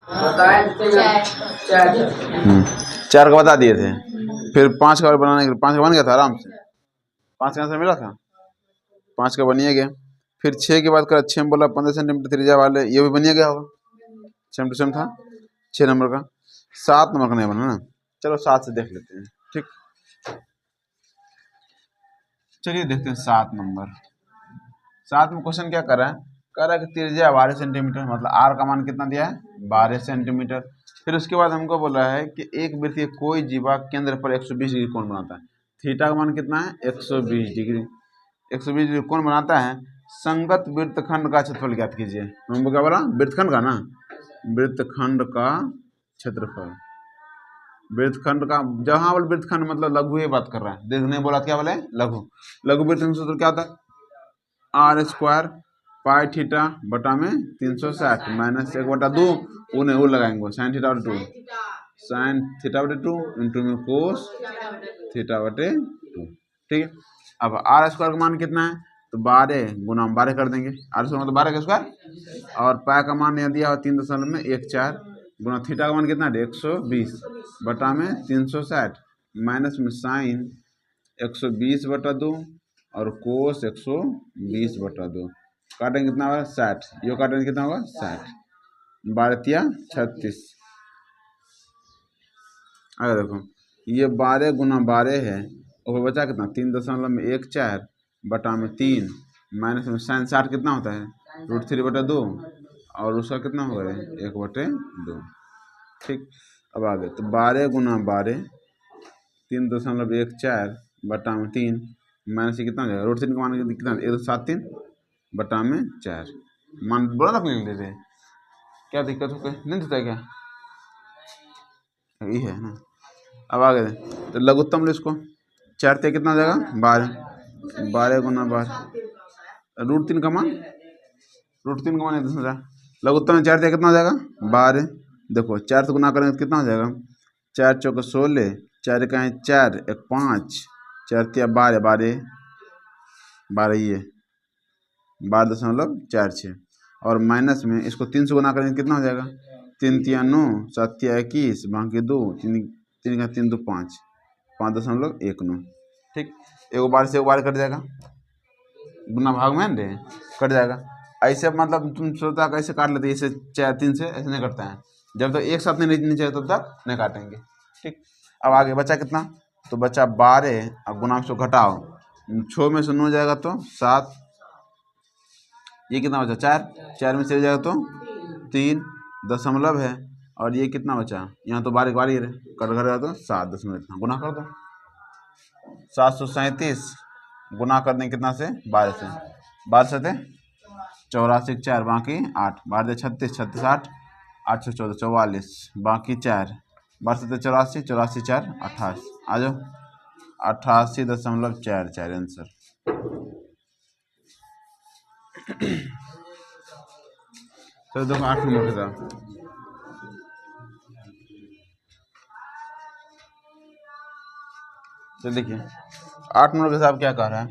4 का बता दिए थे, फिर 5 का और बनाने के 5 का बन गया था आराम से, 5 का आंसर मिला था, 5 का बनिए गया। फिर 6 की बात करें, 6 में बोला 15 सेंटीमीटर त्रिज्या वाले, ये भी बनिए गया होगा, सेम टू सेम था 6 नंबर का। 7 नंबर का नहीं बना ना, चलो 7 से देख लेते हैं। ठीक, चलिए देखते हैं 7 नंबर। 7 में क्वेश्चन क्या कर रहा है, कह रहा है कि त्रिज्या 12 सेंटीमीटर, मतलब आर का मान कितना दिया है, 12 सेंटीमीटर। फिर उसके बाद हमको बोला है कि एक वृत्त के कोई जीवा केंद्र पर 120 डिग्री कोण बनाता है। थीटा का मान कितना है, 120 डिग्री। 120 डिग्री कोण बनाता है, संगत वृत्तखंड का क्षेत्रफल ज्ञात कीजिए। हमको क्या बोला, वृत्तखंड का ना, वृत्तखंड का क्षेत्रफल। वृत्तखंड का, जहां बोले वृत्तखंड मतलब लघु ही बात कर रहा है, देखने बोला क्या बोले, लघु। लघु वृत्तखंड सूत्र क्या होता है, आर स्क्वायर पाई थीटा बटा में 360 माइनस 1/2, उन्हें वो लगाएंगे साइन थीटा बटे 2, साइन थीटा बटे 2 इंटू में कोस थीटा बटे 2। ठीक है, अब आर स्क्वायर का मान कितना है, तो 12 गुना 12 कर देंगे, आर स्क्वायर मतलब 12 का स्क्वायर, और पाई का मान यहाँ दिया हुआ 3.14 गुना थीटा का मान कितना है 120 बटा में 360 माइनस में साइन 120 बटा 2 और कोस 120 बटा 2, काटेंगे कितना होगा 60, ये काटेंगे कितना होगा 60, 12 36। अगर देखो ये 12 गुना 12 है, और बचा कितना 3.14 बटा में 3 माइनस में साइन 60 कितना होता है √3/2, और उसका कितना होगा 1/2। ठीक, अब आगे तो 12 गुना 12 3.14 बटा में 3 माइनस कितना हो जाएगा, √3 का मान कितना 173 बटा में 4, मान बोला था अपने ले, क्या दिक्कत हो, नहीं देता क्या, ये है ना। अब आगे तो लघुत्तम लो इसको, 4 ते कितना हो जाएगा 12, 12 गुना 12 √3 का मान, √3 का मान 10, लघुत्तम में 4 ते कितना हो जाएगा 12। देखो 4 से गुना करेंगे तो कितना हो जाएगा, 4 चौके 16, 4 का 4 1 5, 4 तिया 12 12 12, ये 12.46, और माइनस में इसको 3 से गुना करेंगे कितना हो जाएगा, 3 तिया 9, 7 तिया 21, बाकी 2, 3 का 3 2 5, 5.19। ठीक, एक बार से एक बार कट जाएगा, गुना भाग में दे कट जाएगा। ऐसे मतलब तुम सोचता कैसे काट लेते, इसे 4 3 से ऐसे नहीं करता है, जब तक एक साथ नहीं नीचे तब तक नहीं काटेंगे। ठीक, अब आगे बचा कितना, तो बचा 12 और गुना से घटाओ, 6 में से 9 जाएगा तो 7, ये कितना बचा 4, 4 में से जाएगा तो 3 दशमलव है, और ये कितना बचा, यहाँ तो 12 बारी है, कट करेगा तो 7 दशमलव, इतना गुना कर दो, 737 गुना कर दें कितना से 12 से, 12 से 84 4 बाकी 8, 12 36 36 8 8 से 14 44 बाकी 4, 12 से 84 84 4 28, आ जाओ 88.44 आंसर। तो देखो 8 नंबर का, तो देखिए 8 नंबर के साथ क्या कह रहा है,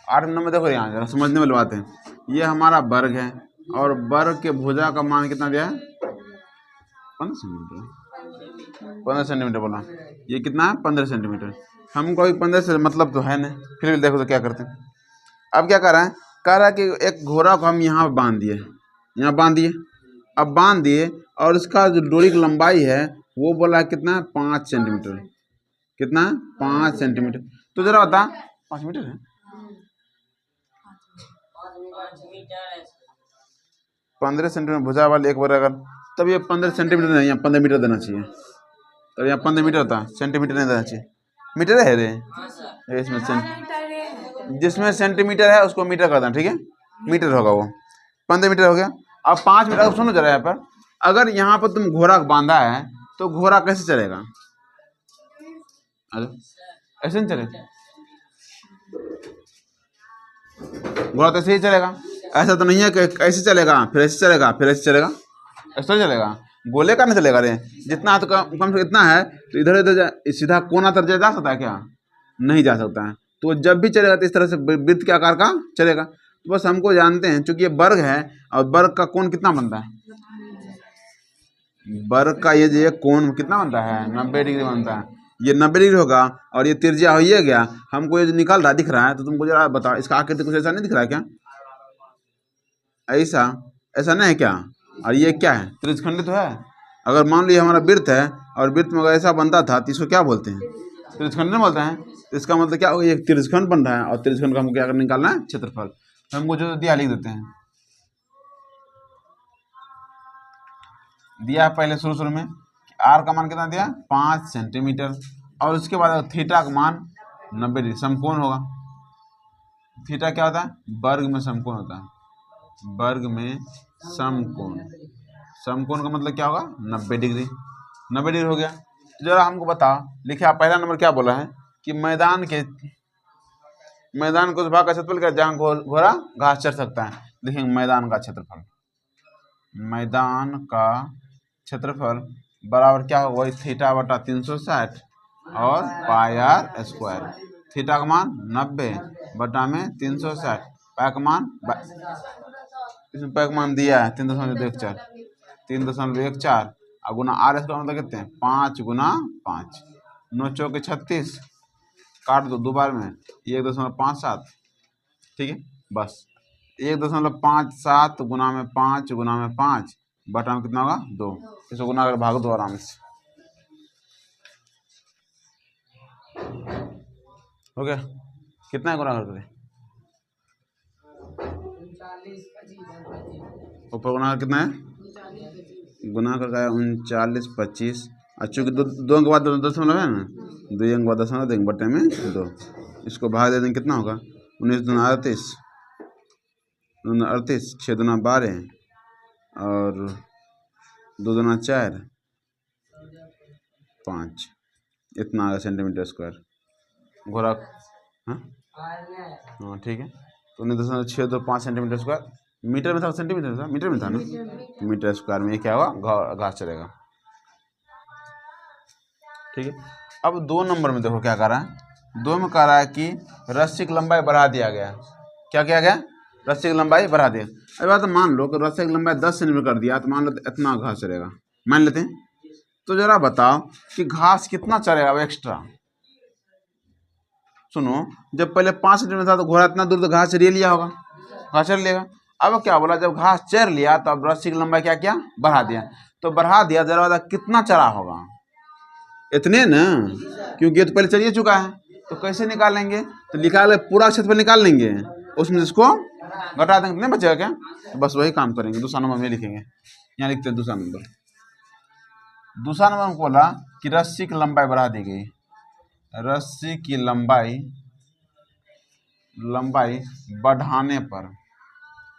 8 नंबर में देखो यहाँ जरा समझने वाली बात है, ये हमारा वर्ग है, और वर्ग के भुजा का मान कितना दिया है 15 सेंटीमीटर, 15 सेंटीमीटर बोला, ये कितना है 15 सेंटीमीटर। हमको अभी 15 से मतलब तो है नहीं, फिर भी देखो तो क्या करते हैं। अब क्या कर रहा है, कह रहा है कि एक घोड़ा को हम यहाँ बांध दिए, यहाँ बांध दिए, अब बांध दिए, और इसका जो डोरी की लंबाई है वो बोला है कितना 5 सेंटीमीटर, कितना 5 सेंटीमीटर। तो जरा बता 5 मीटर है, 15 सेंटीमीटर भुजा वाले एक बार अगर, तब ये 15 सेंटीमीटर नहीं, यहाँ 15 मीटर देना चाहिए, तो यहाँ 15 मीटर होता, सेंटीमीटर नहीं देना चाहिए, मीटर है रे, इसमें जिसमें सेंटीमीटर है उसको मीटर कर देना, ठीक है, मीटर होगा वो, 15 मीटर हो गया। अब 5 मीटर, सुनो जरा यहाँ पर, अगर यहाँ पर तुम घोड़ा बांधा है तो घोड़ा कैसे चलेगा, ऐसे नहीं चलेगा, घोड़ा तो ऐसे ही चलेगा, ऐसा तो नहीं है कि ऐसे चलेगा फिर ऐसे चलेगा फिर ऐसे चलेगा, ऐसा तो चलेगा, गोले का नहीं चलेगा रे, जितना तो कम से इतना है तो इधर इधर सीधा कोना तर जा सकता है क्या, नहीं जा सकता है, तो जब भी चलेगा तो इस तरह से वृत्त के आकार का चलेगा। तो बस हमको जानते हैं चूंकि ये वर्ग है, और वर्ग का कोण कितना बनता है वर्ग का ये कोण कितना बनता है 90 डिग्री बनता है। ये 90 डिग्री होगा और ये त्रिज्या हो ही गया। हमको ये जो निकल रहा दिख रहा है तो तुमको जरा बताओ इसका आकृति कुछ ऐसा नहीं दिख रहा है क्या? ऐसा ऐसा नहीं है क्या? और ये क्या है? त्रिज्यखंडी तो है। अगर मान लीजिए हमारा वृत्त है और वृत्त में अगर ऐसा बनता था तो इसको क्या बोलते हैं? त्रिज्यखंड नहीं बोलते हैं। तो इसका मतलब क्या होगा? एक त्रिज्यखंड बन रहा है और त्रिज्यखंड का हमको क्या निकालना है? क्षेत्रफल। हमको जो दिया लिख देते हैं। दिया पहले शुरू में आर का मान कितना दिया? 5 सेंटीमीटर और उसके बाद थीटा का मान 90 डिग्री समकोण होगा। थीटा क्या होता है? वर्ग में समकोण होता है। वर्ग में समकोण। समकोण का मतलब क्या होगा? 90 डिग्री। 90 डिग्री हो गया। जरा हमको बताओ, लिखिए आप पहला नंबर क्या बोला है कि मैदान को उस भाग का क्षेत्रफल क्या जहाँ घोड़ा घास चर सकता है। देखेंगे मैदान का क्षेत्रफल। मैदान का क्षेत्रफल बराबर क्या होगा? वही थीटा बटा 360 और पाई आर स्क्वायर। थीटा का मान 90 बटा में 360, पाई का मान इसमें पाई का मान दिया है 3.14 और गुना आर स्क्वायर मतलब कितने हैं? 5 गुना 5, 9 चौके 36, काट दो 2 बार में 1.57। ठीक है, बस 1.57 गुना में 5 गुना में 5 बटा में कितना होगा? 2। इसको गुना कर भाग दो आराम से। हो गया? कितना है गुना करके? ऊपर गुना कर कितना है? गुना करके 39 25 और चूँकि दो के बाद दशमलव है ना, 2 के बाद दशमलव देंगे बटे में 2। इसको भाग दे देंगे कितना होगा? 19 दूना 38, 6 दूना 12 और 2 दूना 4 5, इतना आ गया सेंटीमीटर स्क्वायर घोड़ा। हाँ ठीक है। तो 19.62 सेंटीमीटर स्क्वायर। मीटर में था सेंटीमीटर था? मीटर में था ना? मीटर स्क्वायर में क्या होगा? घास चलेगा। ठीक है। अब 2 नंबर में देखो क्या कर रहा है। 2 में कह रहा है कि रस्सी की लंबाई बढ़ा दिया गया। क्या किया गया? रस्सी की लंबाई बढ़ा दिया। अभी बात मान लो कि रस्सी की लंबाई 10 सेंटीमीटर कर दिया तो मान लो इतना घास चलेगा, मान लेते हैं। तो जरा बताओ कि घास कितना चलेगा अब एक्स्ट्रा। सुनो, जब पहले 5 सेंटीमीटर था तो घोड़ा इतना दूर तो घास चरिए लिया होगा, घास चर लेगा। अब क्या बोला? जब घास चर लिया तो अब रस्सी की लंबाई क्या किया? बढ़ा दिया। तो बढ़ा दिया, जरा बता कितना चरा होगा? इतने ना, क्योंकि ये तो पहले चलिए चुका है। तो कैसे निकालेंगे? तो निकाल पूरा क्षेत्रफल निकाल लेंगे, उसमें जिसको घटा देंगे, नहीं बचेगा क्या? तो बस वही काम करेंगे। दूसरा नंबर में लिखेंगे, यहाँ लिखते हैं दूसरा नंबर। दूसरा नंबर में बोला कि रस्सी की लंबाई बढ़ा दी गई। रस्सी की लंबाई बढ़ाने पर,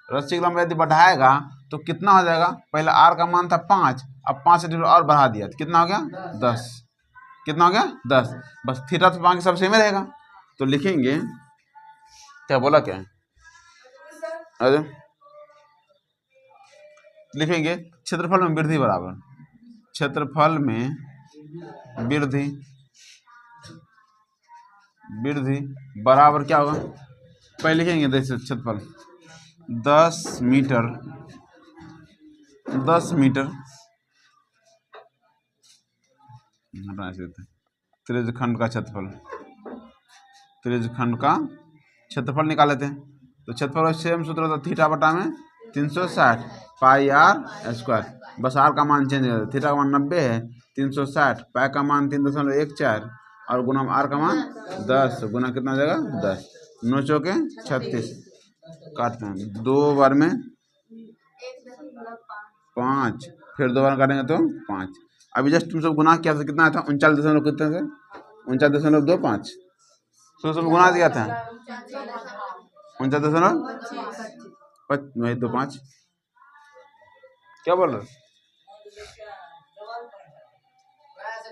रस्सी की लंबाई यदि बढ़ाएगा तो कितना हो जाएगा? पहले आर का मान था 5, अब 5 सेंटीमीटर और बढ़ा दिया तो कितना हो गया? 10। कितना हो गया? 10। बस थीटा तो बाकी सब सेम ही रहेगा। तो लिखेंगे क्या बोला? क्या अरे लिखेंगे क्षेत्रफल में वृद्धि बराबर, क्षेत्रफल में वृद्धि बराबर क्या होगा? पहले लिखेंगे देखिए क्षेत्रफल 10 मीटर त्रिज्यखंड का क्षेत्रफल निकाल लेते हैं। तो क्षेत्रफल सेम सूत्र होता है थीटा बटा में 360 पाई आर स्क्वायर। बस आर का मान चेंज कर, थीटा का मान 90 है, 360 पाई का मान 3.14 और गुना आर का मान 10 गुना कितना हो जाएगा? 10, 9 चौके 36, काटते हैं 2 बार में 5, फिर 2 बार काटेंगे तो 5। अभी जस्ट तुम सब गुना किया था, कितना था? 39 कितने थे? 39.25। तो सब गुना दिया था 39.25। क्या बोल रहे?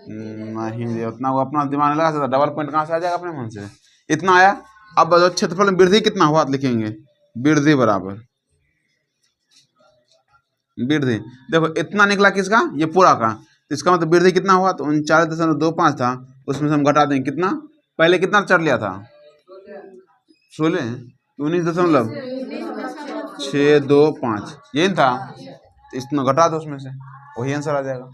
नहीं, उतना वो अपना दिमाग नहीं लगा सकता। डबल पॉइंट कहाँ से आ जाएगा अपने मन से? इतना आया। अब बताओ क्षेत्रफल में वृद्धि कितना हुआ? लिखेंगे वृद्धि बराबर वृद्धि। देखो इतना निकला किसका? ये पूरा का। इसका मतलब वृद्धि कितना हुआ? तो 39.25 था, उसमें से हम घटा देंगे कितना? पहले कितना चढ़ लिया था? 16, 19.625 यही था। तो इतना घटा दो उसमें से, वही आंसर आ जाएगा।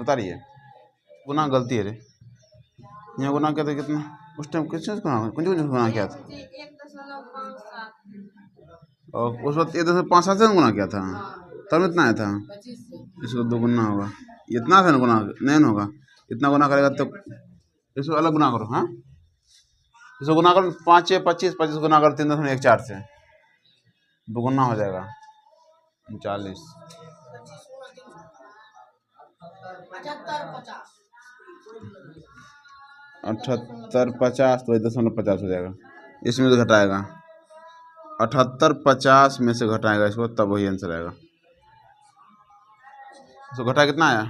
उतारिए, गुना गलती है रे, यहाँ गुना क्या था कितना उस टाइम, किस चीज़ गुना कुछ गुना किया था, और उस वक्त 1.57 से गुना किया था, तब इतना आया था। इसको 2 गुना होगा, इतना था ना गुना नहीं होगा, इतना गुना करेगा तो इसको अलग गुना करो। हाँ, इसको गुना करो 5 6 25, 25 गुना करो 3.14 से, 2 गुना हो जाएगा 39। 78 50 तो 1.50 हो जाएगा, इसमें तो घटाएगा 78 50 में से घटाएगा इसको, तब वही आंसर आएगा। तो घटा कितना आया,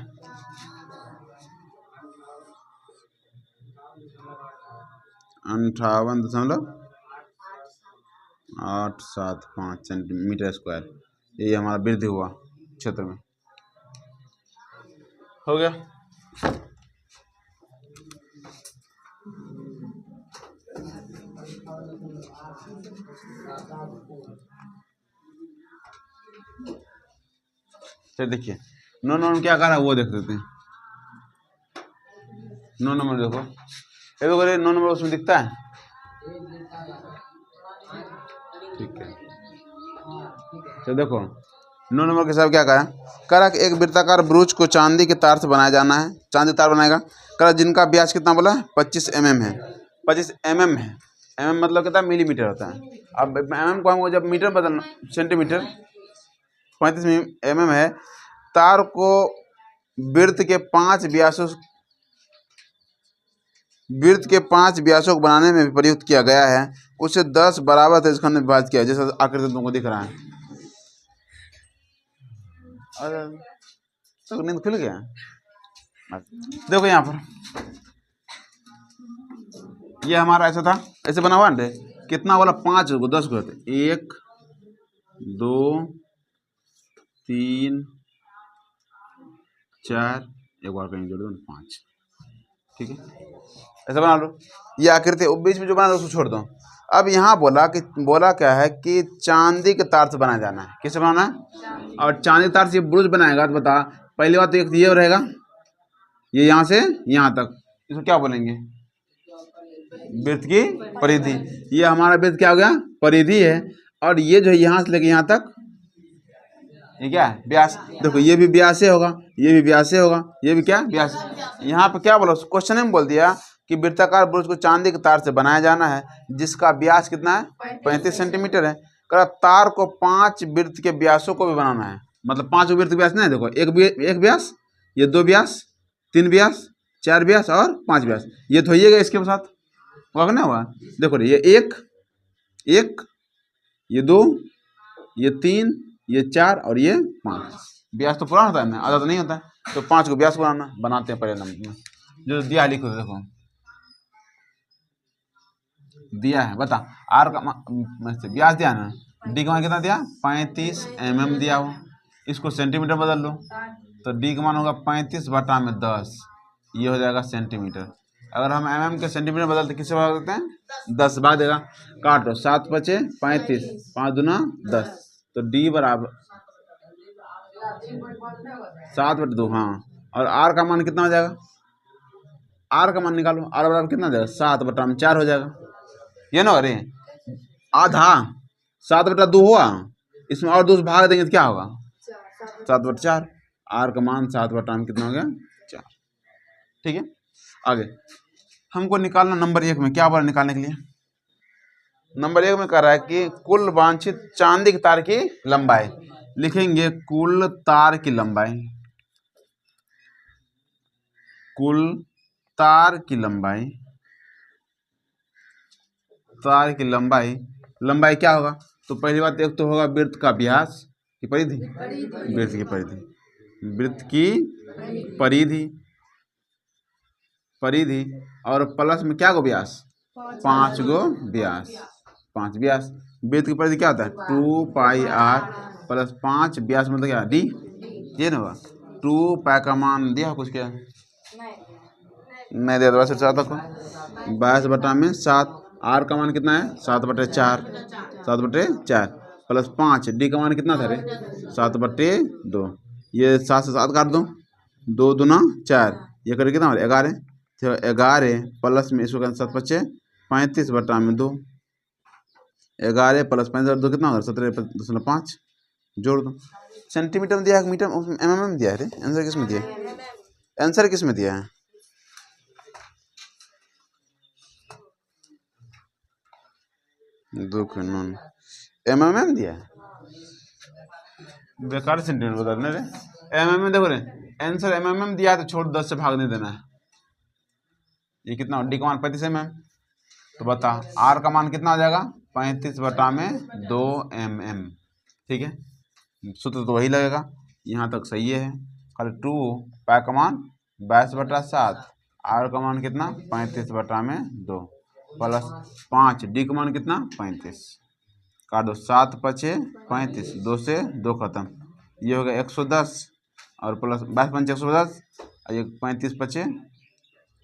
58.875 सेंटीमीटर स्क्वायर, ये हमारा वृद्धि हुआ क्षेत्र में। हो गया। फिर देखिए 9 नंबर क्या कर रहा है वो देख लेते हैं। 9 नंबर देखो, ये देखो 9 नंबर उसमें दिखता है, ठीक है। तो देखो 9 नंबर के साथ क्या करा कि एक वृत्ताकार ब्रूच को चांदी के तार से बनाया जाना है, चांदी तार बनाएगा, करा जिनका व्यास कितना बोला 25 mm है, 25 mm है, mm मतलब कितना मिलीमीटर होता है। अब mm को हमको जब मीटर बदलना, सेंटीमीटर, 35 mm है। तार को वृत्त के 5 व्यासों को बनाने में प्रयुक्त किया गया है, उसे 10 बराबर त्रिज्यखंड में विभाजित किया, जैसा आकृति तुमको दिख रहा है। तो नींद खुल गया। देखो यहाँ पर ये हमारा ऐसा था, ऐसे बना हुआ ना, कितना वाला 5 को 10 को होते, 1 2 3 4, एक बार कहीं जोड़ दो 5, ठीक है, ऐसा बना लो। ये आकृति बीच में जो बना दो उसको छोड़ दो। अब यहाँ बोला क्या है कि चांदी के तार से बनाया जाना है, किससे बनाना है, और चांदी तार से ब्रूच बनाएगा तो बता, पहली बात तो एक ये रहेगा, ये यहाँ से यहाँ तक, इसको क्या बोलेंगे, वृत्त की परिधि। ये हमारा वृत्त क्या हो गया, परिधि है, और ये जो है यहाँ से लेके यहाँ तक ये क्या है, व्यास। देखो ये भी व्यास से होगा, ये भी व्यास से होगा, ये भी क्या व्यास। यहाँ पे क्या बोला, क्वेश्चन में बोल दिया कि वृत्ताकार ब्रूच को चांदी के तार से बनाया जाना है, जिसका व्यास कितना है 35 सेंटीमीटर है। करा तार को 5 वृत्त के व्यासों को भी बनाना है, मतलब 5 वृत्त के व्यास नहीं, देखो एक व्यास, ये 2 व्यास, 3 व्यास, 4 व्यास और 5 व्यास, ये तो होइएगा इसके साथ होगा ना हुआ। देखो ये 1 ये 2 ये 3 ये 4 और ये 5 व्यास तो पूरा होता है ना, आधा तो नहीं होता है, तो 5 को व्यास बनाते हैं पहले नंबर में, जो दिया लिखो, देखो दिया है, बता आर का व्यास दिया ना, डी का मान कितना दिया 35 mm दिया हो, इसको सेंटीमीटर बदल लो, तो डी का मान होगा 35/10, ये हो जाएगा सेंटीमीटर। अगर हम mm के सेंटीमीटर बदलते किससे बदल देते हैं, 10 भाग देगा, काटो 7 5 35, 5 दूना 10, तो डी बराबर 7/2। हाँ, और आर का मान कितना हो जाएगा, आर का मान निकालो, आर बराबर कितना हो जाएगा 7/4 हो जाएगा, ये ना, अरे आधा 7/2 हुआ, इसमें और 2 भाग देंगे तो क्या होगा 7/4, आर का मान 7/8 कितना हो गया 4, ठीक है। आगे हमको निकालना नंबर 1 में, क्या बोला निकालने के लिए, नंबर 1 में कह रहा है कि कुल वांछित चांदी के तार की लंबाई, लिखेंगे कुल तार की लंबाई, कुल तार की लंबाई, तार की लंबाई क्या होगा, तो पहली बात एक तो होगा वृत्त का व्यास की परिधि, वृत्त की परिधि, वृत्त की परिधि और प्लस में क्या गो व्यास, 5 गो व्यास, 5 व्यास। वृत्त की परिधि क्या होता है 2πr प्लस 5 व्यास मतलब क्या डी, ये ना होगा 2π का मान दिया कुछ क्या नहीं दिया, तो वैसे 4 तक 22/7, आर का मान कितना है 7/4, 7/4, प्लस 5, डी का मान कितना था रे 7/2। ये 7 से 7 काट दो, 2 दूना 4, ये करें कितना 11। तो 11 प्लस में इसको 7/5 35/2, 11 प्लस 5/2 कितना होगा 17.5, जोड़ दो। सेंटीमीटर में दिया है, मीटर mm में दिया है रे, आंसर किस में दिया है, आंसर किस में दिया है, दो mm दिया है, बेकार सेंटीमीटर बता देना रे, mm देखो रे, आंसर mm दिया है तो छोड़ 10 से भाग नहीं देना है। ये कितना, डी का मान 35 mm, तो बता आर का मान कितना आ जाएगा 35/2 mm। ठीक है, सूत्र तो वही लगेगा, यहाँ तक सही है। कल 2 पाई का मान 22/7, आर का मान कितना 35/2 प्लस 5, डी का मान कितना 35, काट दो 7×5 35, 2 से 2 खत्म, ये हो गया 110 और प्लस 22×5 110, और ये 35×5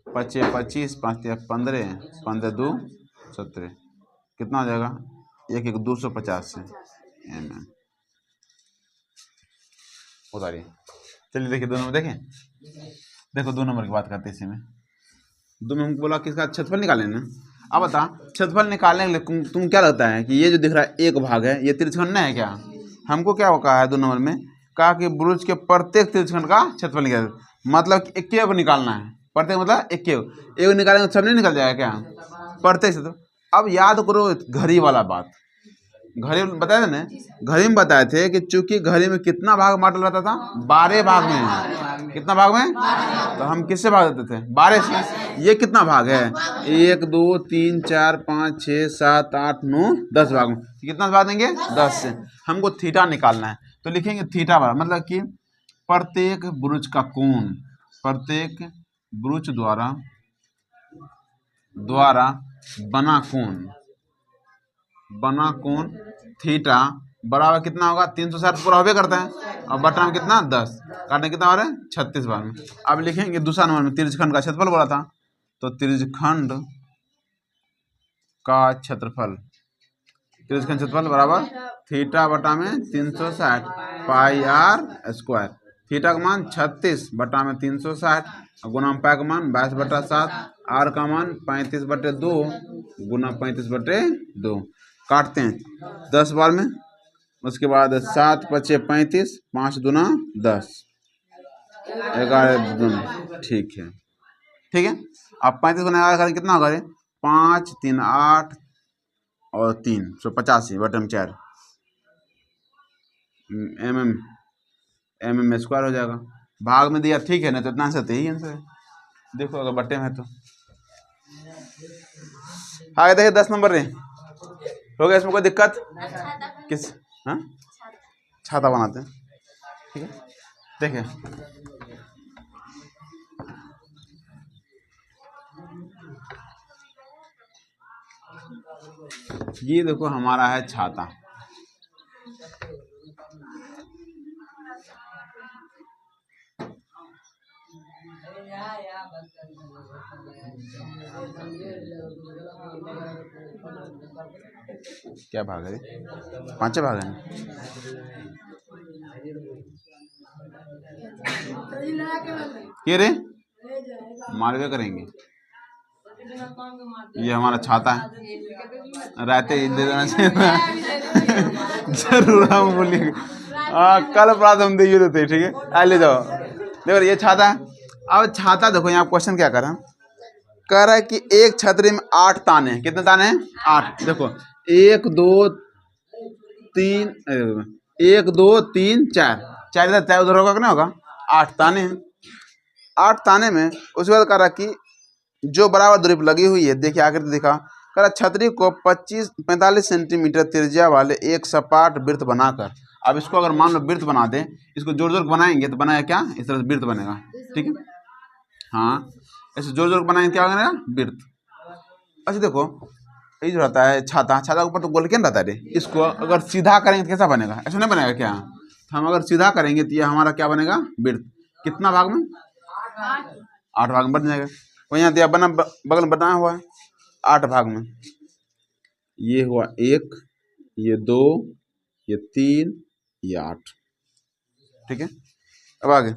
25 25 5 15 15×2 17, कितना हो जाएगा 250 mm। उतारिए, चलिए देखिए 2 नंबर देखें, देखो 2 नंबर की बात करते हैं इसी में। 2 में हमको बोला किसका क्षेत्रफल निकालें ना। अब बता क्षेत्रफल निकालने के लिए तुम क्या लगता है कि ये जो दिख रहा है एक भाग है, ये तिरछखंड है क्या। हमको क्या कहा है 2 नंबर में, कहा कि बुरुज के प्रत्येक तिरछखंड का क्षेत्रफल निकाल, मतलब एक को निकालना है, प्रत्येक मतलब एक निकालेंगे तो सब नहीं निकल जाएगा क्या, प्रत्येक क्षेत्र। अब याद करो घड़ी वाला बात, घड़ी बताए थे ना, घड़ी में बताए थे कि चूंकि घड़ी में कितना भाग बांटल रहता था 12 भाग में, कितना भाग में, तो हम किससे भाग देते थे 12 से। ये कितना भाग है 1 2 3 4 5 6 7 8 9 10 भाग में, कितना भाग देंगे 10 से। हमको थीटा निकालना है तो लिखेंगे थीटा बराबर, मतलब कि प्रत्येक बुरुज का कोण, प्रत्येक बुरुज द्वारा बना कोण थीटा बराबर कितना होगा 360 पूरा होबे करता है, और बटा में कितना 10, काटने कितना हो रहा है 36 बार में। अब लिखेंगे दूसरा नंबर में त्रिज्यखंड का क्षेत्रफल बोला था, तो त्रिज्यखंड का क्षेत्रफल, त्रिज्यखंड क्षेत्रफल बराबर थीटा बटा में 360 पाई आर स्क्वायर, थीटा का मान 36 बटा में 360 गुना पाई का मान 22/7, आर का मान 35/2 गुना 35/2, काटते हैं 10 बार में, उसके बाद 7×5 35, 5 दूना 10, 11 दूना, ठीक है ठीक है। अब 35 गुना 11 करें कितना होगा 5 3 8 और 3 185 बटे में 4 mm स्क्वायर हो जाएगा, भाग में दिया ठीक है ना, तो इतना आंसर तो यही आंसर है। देखो अगर बटे में है तो आगे देखिए 10 नंबर रे हो गया, इसमें कोई दिक्कत किस, हाँ छाता बनाते हैं, ठीक है। देखिए ये देखो हमारा है छाता, क्या भाग है 5 भाग है, ये रे मारवे करेंगे। ये हमारा छाता है, रहते ही दे देना चाहिए जरूर हम बोलेंगे, कल प्रात हम दे देते ठीक है, आ ले जाओ। देखो ये छाता है, अब छाता देखो यहाँ क्वेश्चन क्या कह रहा है कि एक छतरी में 8 ताने हैं, कितने ताने हैं 8, देखो 1 2 3 1 2 3 4 4 इधर 4 उधर होगा कि नहीं होगा, 8 ताने हैं। 8 ताने में उसके बाद कह रहा कि जो बराबर दूरी पर लगी हुई है, देखिए आकृति दिखा, कह रहा छतरी को 45 सेंटीमीटर त्रिज्या वाले एक सपाट वृत्त बनाकर, अब इसको अगर मान लो वृत्त बना दें, इसको जोड़ जोड़ बनाएंगे तो बनाएगा क्या, इस तरह से वृत्त बनेगा, ठीक है। हाँ ऐसे जोड़ जोड़ बनाएंगे क्या बनेगा वृत्त। अच्छा देखो ये जो रहता है छाता, छाता के ऊपर तो गोल क्या रहता है रे, इसको अगर सीधा करेंगे तो कैसा बनेगा, ऐसा नहीं बनेगा क्या, तो हम अगर सीधा करेंगे तो ये हमारा क्या बनेगा वृत्त, कितना भाग में 8 भाग में बन जाएगा। वो यहाँ दिया बना बगल में बनाया हुआ है 8 भाग में, ये हुआ 1 ये 2 ये 3, ये 8। ठीक है, अब आगे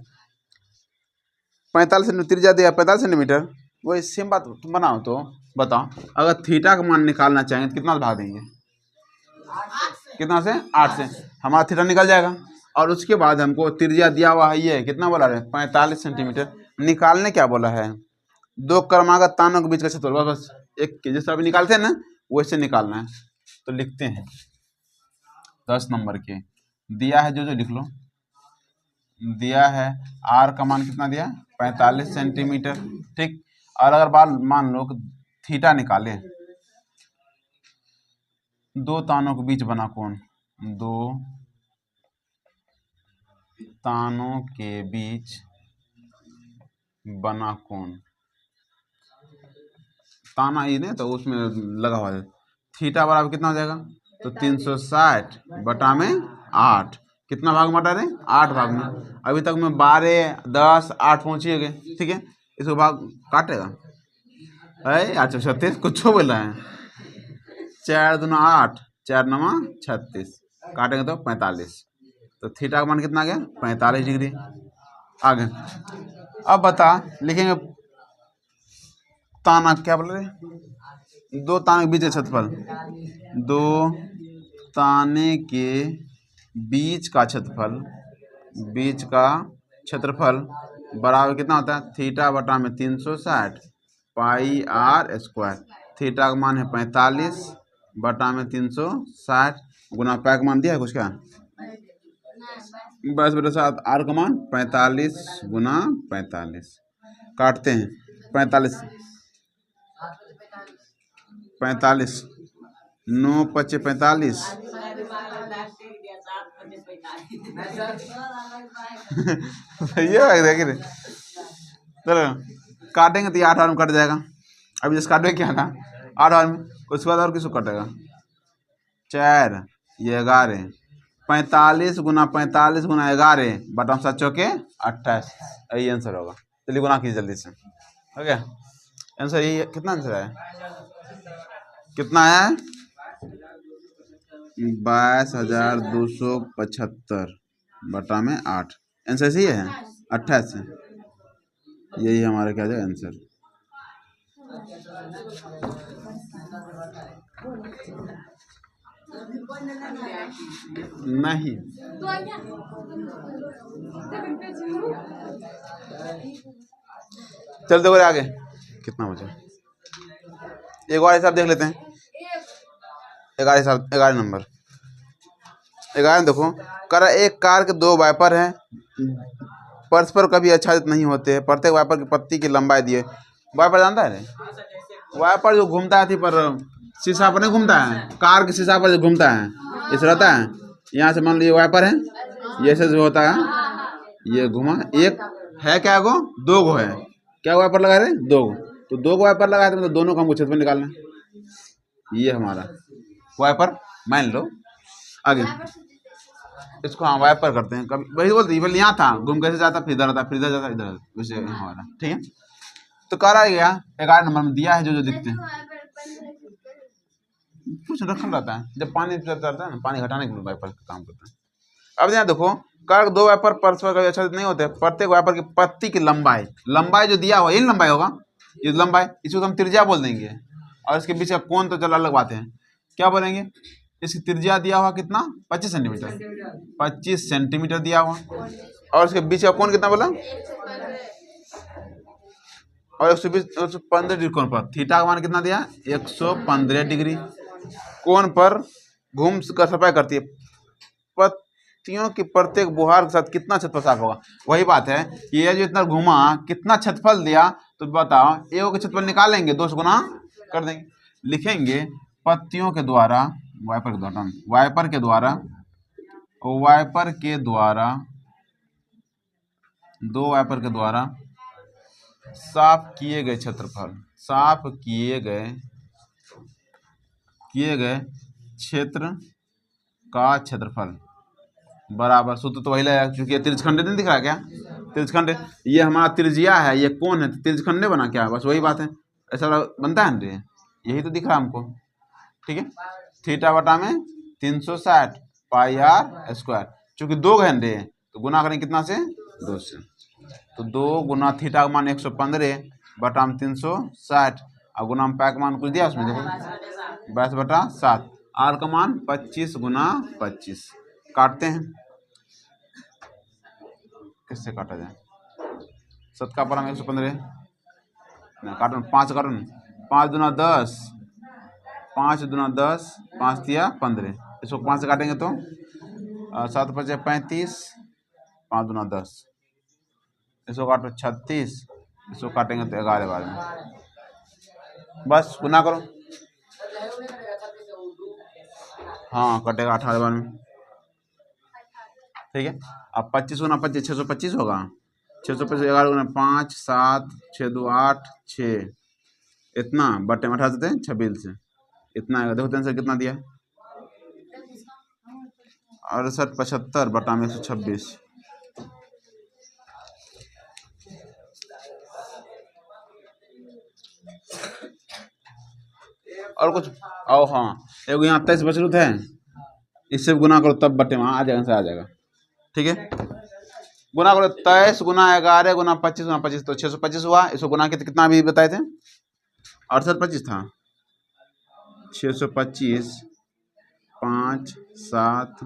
45 सेंटीमीटर त्रिज्या दिया, 45 सेंटीमीटर। वही सेम बात तुम बनाओ तो बताओ, अगर थीटा का मान निकालना चाहेंगे तो कितना भाग देंगे? कितना से? 8 से हमारा थीटा निकल जाएगा। और उसके बाद हमको त्रिज्या दिया हुआ है, ये कितना बोला है? 45 सेंटीमीटर। निकालने क्या बोला है? दो क्रमागत तानों के बीच का क्षेत्रफल, बस एक जैसे अभी निकालते हैं ना वैसे निकालना है। तो लिखते हैं 10 नंबर के दिया है, जो लिख लो। दिया है आर का मान कितना दिया? 45 सेंटीमीटर। ठीक, और अगर बात मान लो कि थीटा निकाले, दो तानों के बीच बना कोण, दो तानों के बीच बना कोण, ताना ही नहीं तो उसमें लगा हुआ है। थीटा बराबर कितना हो जाएगा? तो 360 बटा में 8। कितना भाग में बटा रहे? 8 भाग में। अभी तक में 12, 10, 8 पहुँचिए गए। ठीक है, इसको भाग काटेगा है 8 36, कुछ बोल रहा है। 4 दूना 8, 4 9 36, काटेंगे तो 45। तो थीटा का मान कितना आ गया? 45 डिग्री। आगे अब बता, लिखेंगे ताना, क्या बोल रहे? दो ताने के बीच का क्षेत्रफल, दो ताने के बीच का क्षेत्रफल, बीच का क्षेत्रफल बराबर कितना होता है? थीटा बटा में 360 पाई आर स्क्वायर। थीटा का मान है 45 बटा में 360 गुना पाई का मान दिया है कुछ क्या? 22/7। आर का मान 45 गुना 45, काटते हैं 45 45 9 5 45 ये देखिए, चलो काटेंगे तो ये 8 में कट जाएगा। अभी जिस काटेंगे क्या था 8 में, उसके बाद और किसको कटेगा? 4, ये 11, 45 गुना 45 गुना 11 बटा 7 चौके 28। यही आंसर होगा। चलिए गुना कीजिए जल्दी से। हो गया आंसर? यही कितना आंसर है? कितना है? 22,275 बटा में 8। आंसर सही है 28 है। यही हमारा क्या है आंसर। नहीं चल देखो आगे कितना बचा। एक और हिसाब देख लेते हैं। 11 नंबर 11 देखो, कर एक कार के दो वाइपर हैं, परस्पर कभी आच्छादित नहीं होते। प्रत्येक वाइपर की पत्ती की लंबाई दिए। वाइपर जानता है? वाइपर जो घूमता है थी पर शीशा पर नहीं घूमता है, कार के शीशा पर जो घूमता है इसे रहता है। यहाँ से मान लीजिए वाइपर है, ये ऐसे जो होता है, ये घुमा, एक है क्या गो? 2 गो है। क्या वाइपर लगा रहे? 2 गो। तो 2 गो वाइपर लगाए थे, मतलब दोनों को हमको क्षेत्रफल निकालना है। ये हमारा वाइपर मान लो। आगे इसको हम वाइपर करते हैं। कभी वही बोलते हैं यहाँ था, घूम कैसे जाता, फिर इधर आता, फिर इधर जाता, इधर वैसे हमारा। ठीक है, तो कर आ गया 11 नंबर में दिया है जो दिखते हैं, कुछ रखा रहता है। जब पानी चलता है ना, पानी हटाने के लिए वाइपर का काम करता है। अब यहाँ देखो, कार दो वाइपर परस्पर कभी आच्छादित नहीं होते। प्रत्येक वाइपर की पत्ती की लंबाई जो दिया हुआ यही लंबाई होगा, ये लंबाई, इसको हम त्रिज्या बोल देंगे। और इसके बीच का कोण तो चलो अलग बात है, क्या बोलेंगे? इसकी त्रिज्या दिया हुआ कितना? 25 सेंटीमीटर। 25 सेंटीमीटर दिया हुआ, और इसके बीच का कोण कितना बोला? और 115 डिग्री कोण पर। थीटा का मान कितना दिया? 115 डिग्री। कोण पर घूम कर सफाई करती है। पत्तियों की प्रत्येक बुहार के साथ कितना क्षेत्रफल साफ होगा? वही बात है, ये जो इतना घुमा कितना क्षेत्रफल दिया, तो बताओ एओ के क्षेत्रफल निकालेंगे, 2 से गुना कर देंगे। लिखेंगे पत्तियों के द्वारा, वाइपर के द्वारा दो वाइपर के द्वारा साफ किए गए क्षेत्रफल, क्षेत्र का क्षेत्रफल बराबर, सूत्र तो वही लगेगा क्योंकि त्रिज्यखंड नहीं दिख रहा क्या? त्रिज्यखंड, ये हमारा त्रिज्या है, ये कोण है, त्रिज्यखंड बना क्या? बस वही बात है, ऐसा बनता है ना, यही तो दिख रहा हमको। ठीक है, थीटा बटा में 360 पाई आर स्क्वायर। चूंकि 2 घंटे है तो गुना करें कितना से, 2 से। तो 2 गुना थीटा का मान 115 बटा 360 और गुना में पाई का मान कुछ दिया उसमें देखो 22/7। आर का मान 25 गुना 25। काटते हैं, किससे काटा जाए, 7 का पारा में 115 काटो 5 काटो 5 दूना 10, 5 दूना 10, 5 दिया 15। इसको 5 से काटेंगे तो 7 5 35, 5 दूना 10, इसको काटो 36, इसको काटेंगे तो 11 बार में। बस गुना करो, हाँ कटेगा 18 बार में, ठीक है। अब 25 गुना 25 625 होगा, 625 11 गुना 5 7 6 2 8 6 इतना बटे में 18 से 26 से इतना आएगा। देखो आंसर कितना दिया, 68 75 बटा में 126। और कुछ आओ, हाँ एगो यहाँ 23 बचलूत है, इससे गुना करो तब बटे में आ जाएगा, आंसर आ जाएगा, ठीक है। गुना करो 23 गुना 11 गुना 25 गुना 25 तो 625 हुआ। इसको गुना के कितना भी बताए थे, 68 25 था, 625 5 7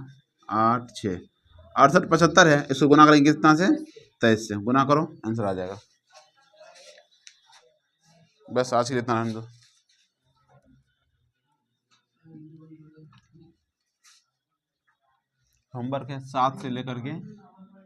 8 6 68 75 है। इसको गुना करेंगे कितना से, 23 से, गुना करो आंसर आ जाएगा। बस आज के लिए इतना रहने दो। होमवर्क है 7 से लेकर के